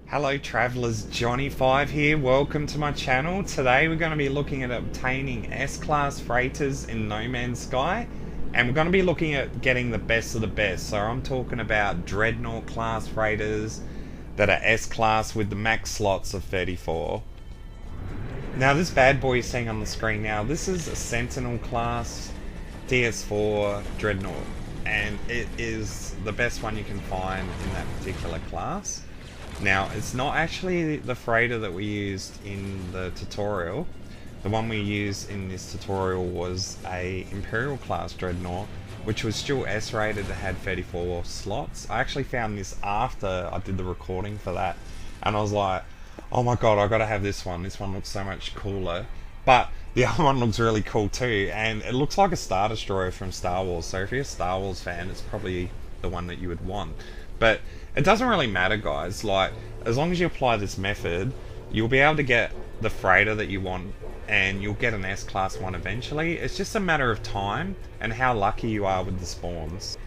Hello travellers, Johnny5 here, welcome to my channel. Today we're going to be looking at obtaining S-Class freighters in No Man's Sky, and we're going to be looking at getting the best of the best. So I'm talking about Dreadnought class freighters that are S-Class with the max slots of 34. Now this bad boy you're seeing on the screen now, this is a Sentinel class DS-4 Dreadnought, and it is the best one you can find in that particular class. Now, it's not actually the freighter that we used in the tutorial. The one we used in this tutorial was a Imperial-class Dreadnought, which was still S-rated, it had 34 slots. I actually found this after I did the recording for that, and I was like, oh my god, I gotta have this one looks so much cooler. But the other one looks really cool too, and it looks like a Star Destroyer from Star Wars, so if you're a Star Wars fan, it's probably the one that you would want. But it doesn't really matter, guys. Like, as long as you apply this method, you'll be able to get the freighter that you want, and you'll get an S-Class one eventually. It's just a matter of time and how lucky you are with the spawns.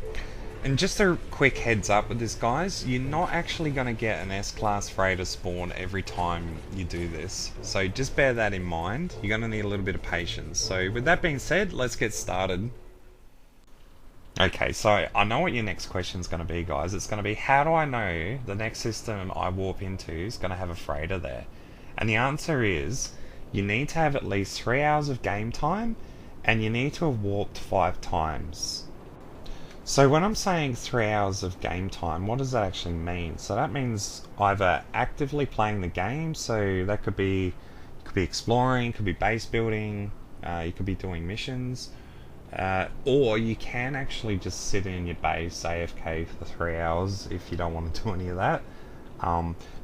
And just a quick heads up with this, guys, you're not actually going to get an S-Class freighter spawn every time you do this. So just bear that in mind. You're going to need a little bit of patience. So with that being said, let's get started. Okay, so I know what your next question is going to be, guys. It's going to be, how do I know the next system I warp into is going to have a freighter there? And the answer is, you need to have at least 3 hours of game time, and you need to have warped 5 times. So when I'm saying 3 hours of game time, what does that actually mean? So that means either actively playing the game, so that could be exploring, could be base building, you could be doing missions, or you can actually just sit in your base AFK for 3 hours if you don't want to do any of that.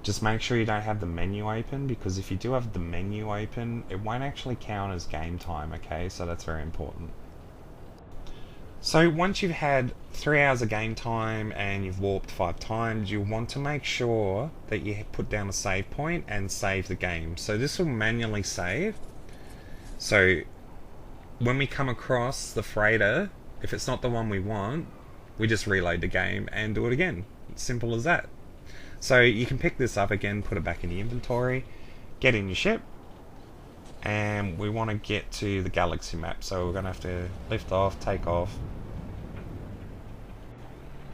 Just make sure you don't have the menu open, because if you do have the menu open, it won't actually count as game time, okay? So that's very important. So once you've had 3 hours of game time and you've warped 5 times, you want to make sure that you put down a save point and save the game. So this will manually save. So when we come across the freighter, if it's not the one we want, we just reload the game and do it again. It's simple as that. So you can pick this up again, put it back in the inventory, get in your ship, and we want to get to the galaxy map. So we're going to have to lift off, take off.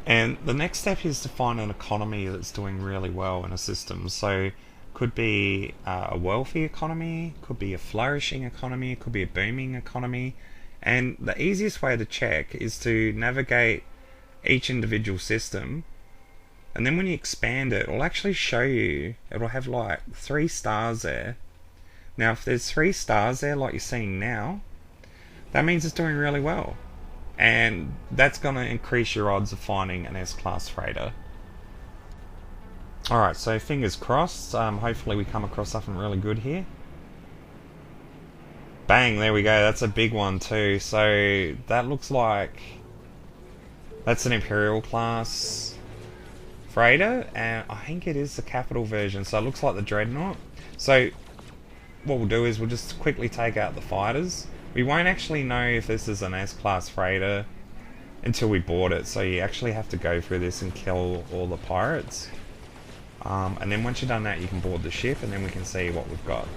And the next step is to find an economy that's doing really well in a system. So could be a wealthy economy, could be a flourishing economy, could be a booming economy. And the easiest way to check is to navigate each individual system, and then when you expand it, it'll actually show you, it'll have like 3 stars there. Now if there's 3 stars there like you're seeing now, that means it's doing really well, and that's going to increase your odds of finding an S-Class freighter. Alright, so fingers crossed, hopefully we come across something really good here. Bang, there we go, that's a big one too. So that looks like that's an Imperial-class freighter, and I think it is the capital version, so it looks like the Dreadnought. So what we'll do is we'll just quickly take out the fighters. We won't actually know if this is an S-Class freighter until we board it, so you actually have to go through this and kill all the pirates. And then once you've done that, you can board the ship, and then we can see what we've got.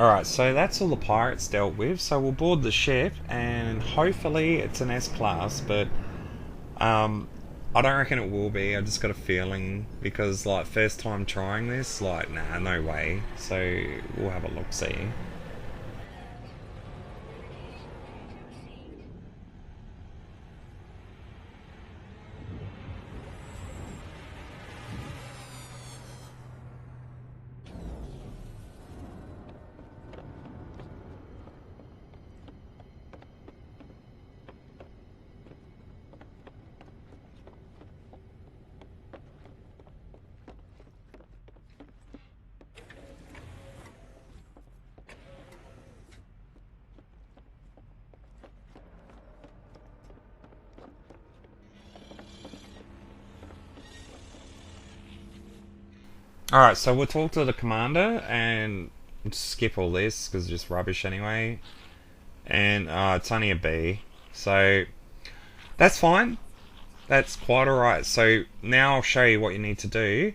Alright, so that's all the pirates dealt with, so we'll board the ship, and hopefully it's an S-class, but I don't reckon it will be. I just got a feeling, because like first time trying this, like nah, no way. So we'll have a look see. Alright, so we'll talk to the commander and skip all this because it's just rubbish anyway. And it's only a B. So that's fine. That's quite alright. So now I'll show you what you need to do.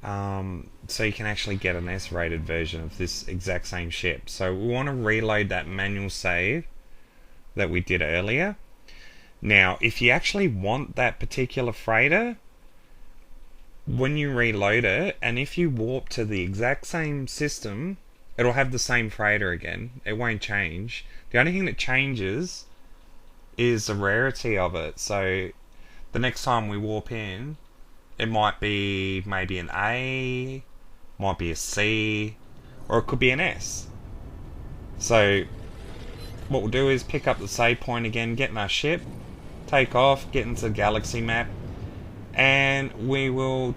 So you can actually get an S-rated version of this exact same ship. So we want to reload that manual save that we did earlier. Now, if you actually want that particular freighter, when you reload it, and if you warp to the exact same system, it'll have the same freighter again. It won't change. The only thing that changes is the rarity of it. So the next time we warp in, it might be maybe an A, might be a C, or it could be an S. So what we'll do is pick up the save point again, get in our ship, take off, get into the galaxy map, and we will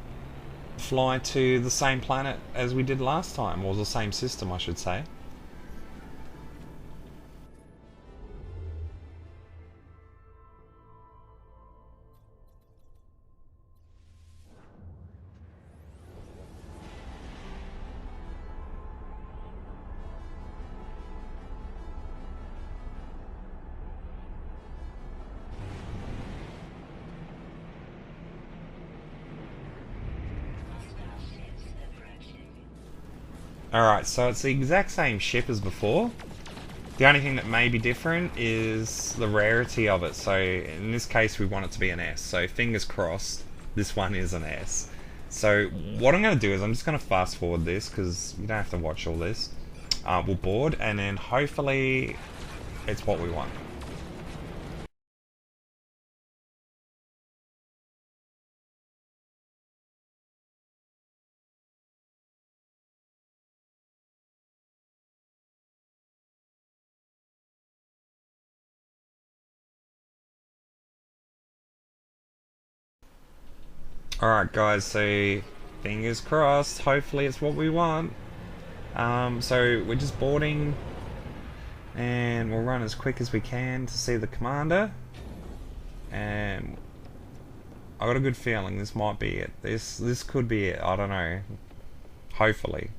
fly to the same planet as we did last time, or the same system I should say. Alright, so it's the exact same ship as before. The only thing that may be different is the rarity of it. So in this case we want it to be an S. So fingers crossed this one is an S. So what I'm going to do is I'm just going to fast forward this because you don't have to watch all this. We'll board and then hopefully it's what we want. Alright guys, so fingers crossed, hopefully it's what we want. So we're just boarding and we'll run as quick as we can to see the commander. And I got a good feeling this might be it. This could be it, I don't know. Hopefully.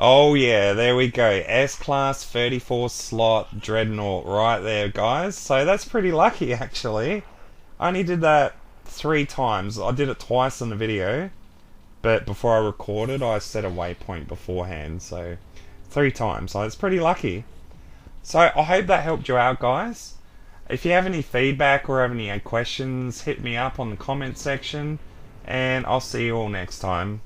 Oh yeah, there we go. S-Class 34 slot Dreadnought right there, guys. So that's pretty lucky, actually. I only did that 3 times. I did it twice in the video, but before I recorded, I set a waypoint beforehand. So 3 times. So it's pretty lucky. So I hope that helped you out, guys. If you have any feedback or have any questions, hit me up on the comment section, and I'll see you all next time.